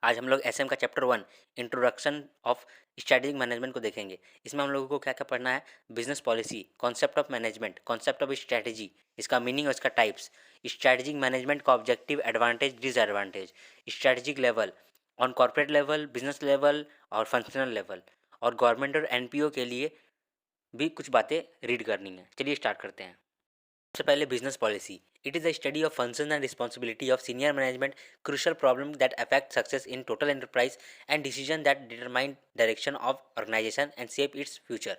आज हम लोग एसएम का chapter 1 introduction of strategic management को देखेंगे। इसमें हम लोगों को क्या क्या पढ़ना है, business policy, concept of management, concept of strategy, इसका मीनिंग और इसका टाइप्स, स्ट्रेटेजिक मैनेजमेंट का objective, advantage, disadvantage, strategic level, on corporate level, business level और फंक्शनल लेवल, और गवर्नमेंट और एनपीओ के लिए भी कुछ बातें रीड करनी है। चलिए स्टार्ट करते हैं। सबसे पहले business policy. It is the study of function and responsibility of senior management, crucial problem that affect success in total enterprise and decision that determine direction of organisation and shape its future.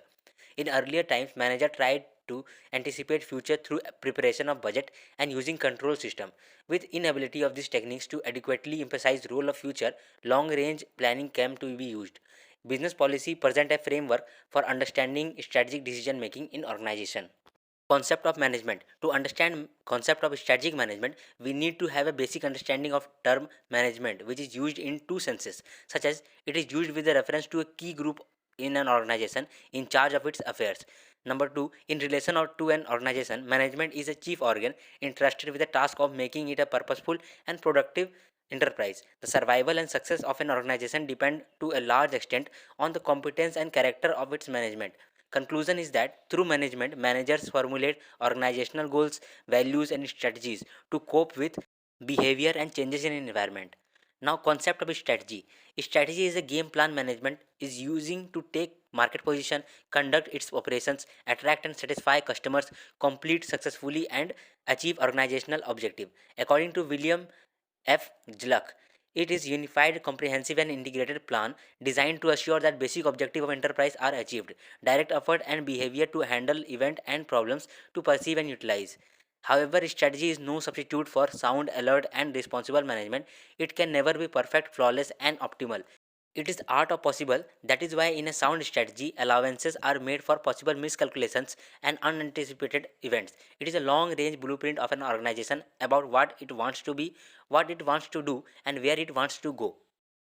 In earlier times, manager tried to anticipate future through preparation of budget and using control system. With inability of these techniques to adequately emphasize role of future, long-range planning came to be used. Business policy present a framework for understanding strategic decision making in organization. Concept of management. To understand concept of strategic management, we need to have a basic understanding of term management, which is used in two senses, such as it is used with a reference to a key group in an organization in charge of its affairs. Number two, in relation to an organization, management is a chief organ entrusted with the task of making it a purposeful and productive enterprise. The survival and success of an organization depend to a large extent on the competence and character of its management. Conclusion is that through management, managers formulate organizational goals, values, and strategies to cope with behavior and changes in environment. Now, concept of strategy. Strategy is a game plan management is using to take market position, conduct its operations, attract and satisfy customers, complete successfully, and achieve organizational objective. According to William F. Gluck, it is unified, comprehensive and integrated plan designed to assure that basic objective of enterprise are achieved. Direct effort and behavior to handle event and problems to perceive and utilize. However, strategy is no substitute for sound, alert and responsible management. It can never be perfect, flawless and optimal. It is the art of possible. That is why in a sound strategy, allowances are made for possible miscalculations and unanticipated events. It is a long-range blueprint of an organization about what it wants to be, what it wants to do, and where it wants to go.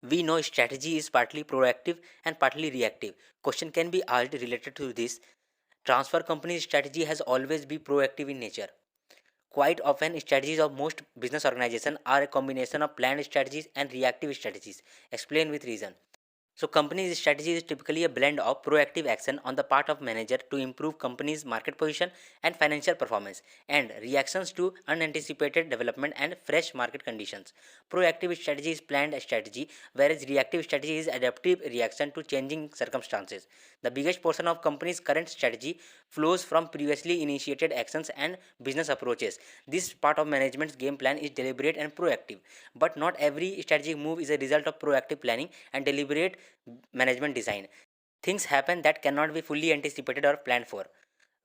We know strategy is partly proactive and partly reactive. Question can be asked related to this. Transfer company strategy has always been proactive in nature. Quite often, strategies of most business organizations are a combination of planned strategies and reactive strategies. Explain with reason. So company's strategy is typically a blend of proactive action on the part of manager to improve company's market position and financial performance, and reactions to unanticipated development and fresh market conditions. Proactive strategy is planned strategy, whereas reactive strategy is adaptive reaction to changing circumstances. The biggest portion of company's current strategy flows from previously initiated actions and business approaches. This part of management's game plan is deliberate and proactive, but not every strategic move is a result of proactive planning and deliberate management design. Things happen that cannot be fully anticipated or planned for.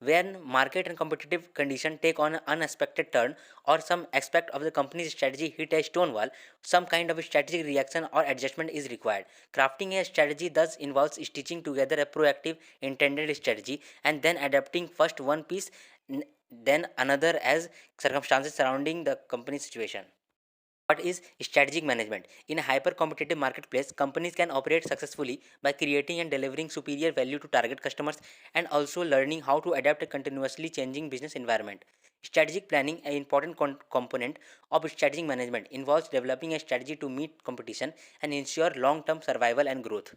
When market and competitive conditions take on an unexpected turn, or some aspect of the company's strategy hit a stone wall, some kind of strategic reaction or adjustment is required. Crafting a strategy thus involves stitching together a proactive intended strategy and then adapting first one piece, then another as circumstances surrounding the company's situation. What is strategic management? In a hyper competitive marketplace, companies can operate successfully by creating and delivering superior value to target customers and also learning how to adapt a continuously changing business environment. Strategic planning, an important component of strategic management, involves developing a strategy to meet competition and ensure long term survival and growth.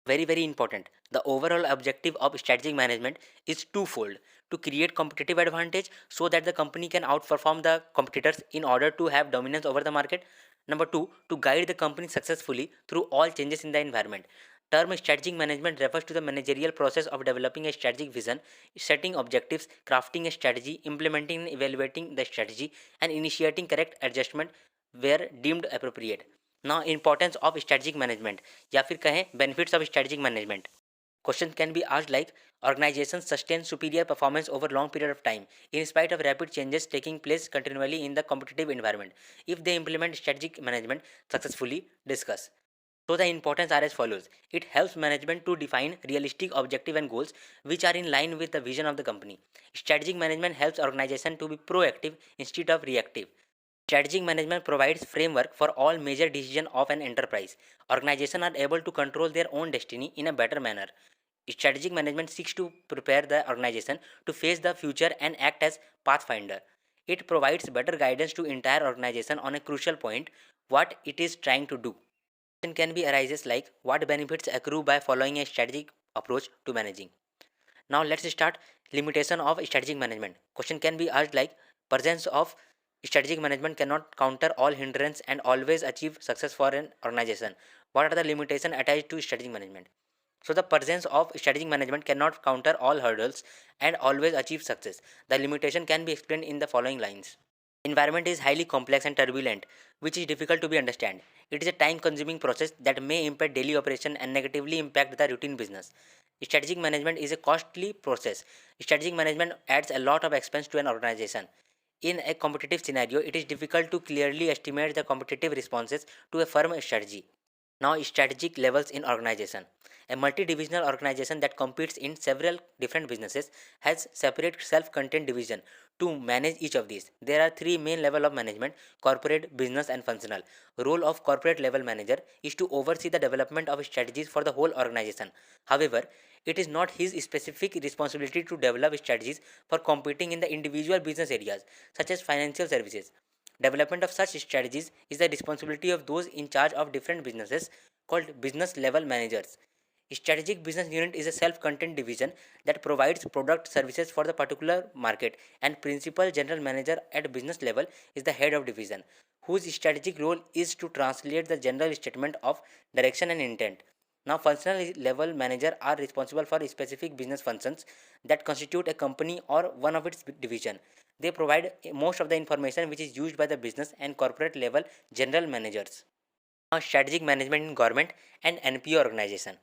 Very important. The overall objective of strategic management is twofold: to create competitive advantage so that the company can outperform the competitors in order to have dominance over the market. Number two, to guide the company successfully through all changes in the environment. Term strategic management refers to the managerial process of developing a strategic vision, setting objectives, crafting a strategy, implementing and evaluating the strategy, and initiating correct adjustment where deemed appropriate. Now, importance of strategic management, या फिर कहें benefits of strategic management. Question can be asked like, organizations sustain superior performance over long period of time in spite of rapid changes taking place continually in the competitive environment if they implement strategic management successfully. Discuss. So the importance are as follows. It helps management to define realistic objective and goals which are in line with the vision of the company. Strategic management helps organization to be proactive instead of reactive. Strategic management provides framework for all major decisions of an enterprise. Organizations are able to control their own destiny in a better manner. Strategic management seeks to prepare the organization to face the future and act as pathfinder. It provides better guidance to entire organization on a crucial point, what it is trying to do. Question can be arises like what benefits accrue by following a strategic approach to managing. Now let's start limitation of strategic management. Question can be asked like presence of strategic management cannot counter all hindrance and always achieve success for an organization. What are the limitations attached to strategic management? So the presence of strategic management cannot counter all hurdles and always achieve success. The limitation can be explained in the following lines. Environment is highly complex and turbulent, which is difficult to be understand. It is a time-consuming process that may impact daily operation and negatively impact the routine business. Strategic management is a costly process. Strategic management adds a lot of expense to an organization. In a competitive scenario, it is difficult to clearly estimate the competitive responses to a firm strategy. Now, strategic levels in organization. A multi-divisional organization that competes in several different businesses has separate self-contained division to manage each of these. There are three main level of management: corporate, business and functional. Role of corporate level manager is to oversee the development of strategies for the whole organization. However, it is not his specific responsibility to develop strategies for competing in the individual business areas such as financial services. Development of such strategies is the responsibility of those in charge of different businesses called business level managers. Strategic business unit is a self-contained division that provides product services for the particular market, and principal general manager at business level is the head of division, whose strategic role is to translate the general statement of direction and intent. Now, functional level manager are responsible for specific business functions that constitute a company or one of its division. They provide most of the information which is used by the business and corporate level general managers. Now, strategic management in government and NPO organization.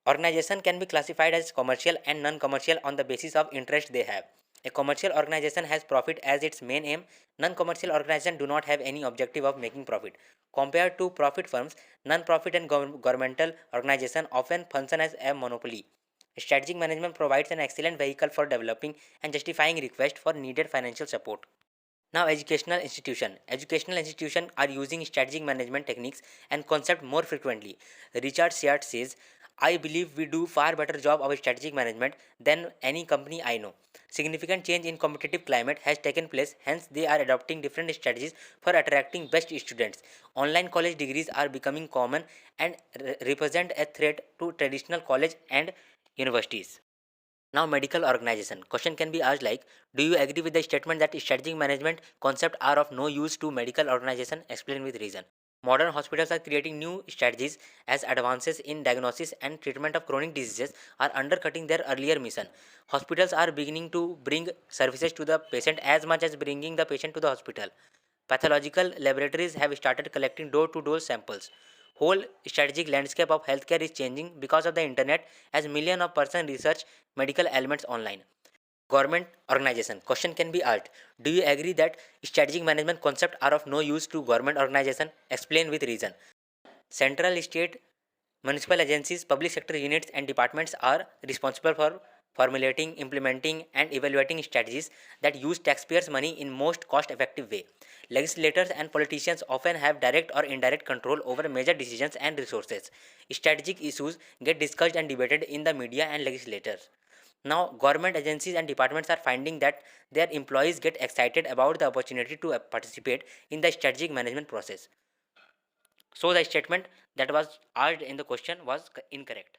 Organization can be classified as commercial and non-commercial on the basis of interest they have. A commercial organization has profit as its main aim. Non-commercial organizations do not have any objective of making profit. Compared to profit firms, non-profit and governmental organizations often function as a monopoly. Strategic management provides an excellent vehicle for developing and justifying requests for needed financial support. Now, educational institution. Educational institutions are using strategic management techniques and concept more frequently. Richard Sears says, I believe we do far better job of strategic management than any company I know. Significant change in competitive climate has taken place, hence they are adopting different strategies for attracting best students. Online college degrees are becoming common and represent a threat to traditional college and universities. Now, medical organization. Question can be asked like, do you agree with the statement that strategic management concepts are of no use to medical organization? Explain with reason. Modern hospitals are creating new strategies as advances in diagnosis and treatment of chronic diseases are undercutting their earlier mission. Hospitals are beginning to bring services to the patient as much as bringing the patient to the hospital. Pathological laboratories have started collecting door-to-door samples. Whole strategic landscape of healthcare is changing because of the internet as millions of persons research medical ailments online. Government organization. Question can be asked. Do you agree that strategic management concepts are of no use to government organization? Explain with reason. Central, state, municipal agencies, public sector units and departments are responsible for formulating, implementing and evaluating strategies that use taxpayers' money in most cost-effective way. Legislators and politicians often have direct or indirect control over major decisions and resources. Strategic issues get discussed and debated in the media and legislators. Now, government agencies and departments are finding that their employees get excited about the opportunity to participate in the strategic management process. So, the statement that was asked in the question was incorrect.